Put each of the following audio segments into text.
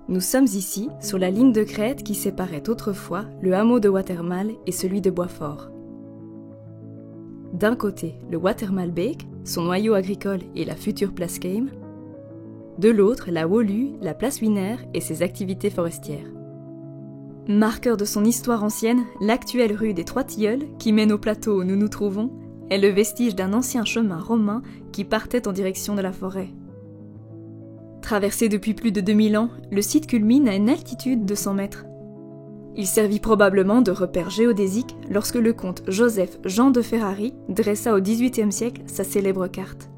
Nous sommes ici sur la ligne de crête qui séparait autrefois le hameau de Watermal et celui de Boitsfort. D'un côté, le Watermal Beek, son noyau agricole et la future place Keim. De l'autre, la Wolu, la place Wiener et ses activités forestières. Marqueur de son histoire ancienne, l'actuelle rue des Trois Tilleuls, qui mène au plateau où nous nous trouvons, est le vestige d'un ancien chemin romain qui partait en direction de la forêt. Traversé depuis plus de 2000 ans, le site culmine à une altitude de 100 mètres. Il servit probablement de repère géodésique lorsque le comte Joseph Jean de Ferrari dressa au XVIIIe siècle sa célèbre carte.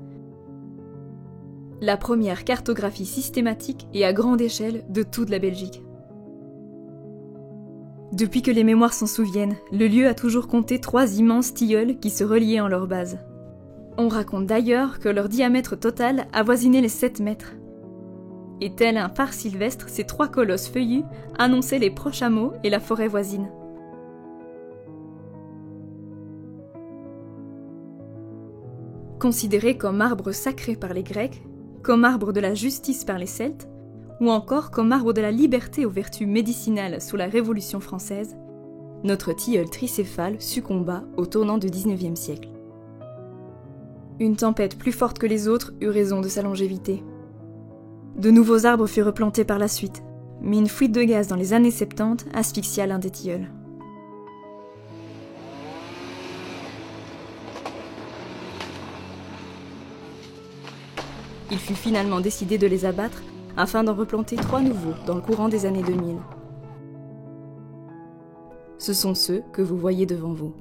La première cartographie systématique et à grande échelle de toute la Belgique. Depuis que les mémoires s'en souviennent, le lieu a toujours compté 3 immenses tilleuls qui se reliaient en leur base. On raconte d'ailleurs que leur diamètre total avoisinait les 7 mètres. Et tel un phare sylvestre, ces 3 colosses feuillus annonçaient les proches hameaux et la forêt voisine. Considérés comme arbre sacré par les Grecs, comme arbre de la justice par les Celtes, ou encore comme arbre de la liberté aux vertus médicinales sous la Révolution française, notre tilleul tricéphale succomba au tournant du XIXe siècle. Une tempête plus forte que les autres eut raison de sa longévité. De nouveaux arbres furent replantés par la suite, mais une fuite de gaz dans les années 70 asphyxia l'un des tilleuls. Il fut finalement décidé de les abattre afin d'en replanter 3 nouveaux dans le courant des années 2000. Ce sont ceux que vous voyez devant vous.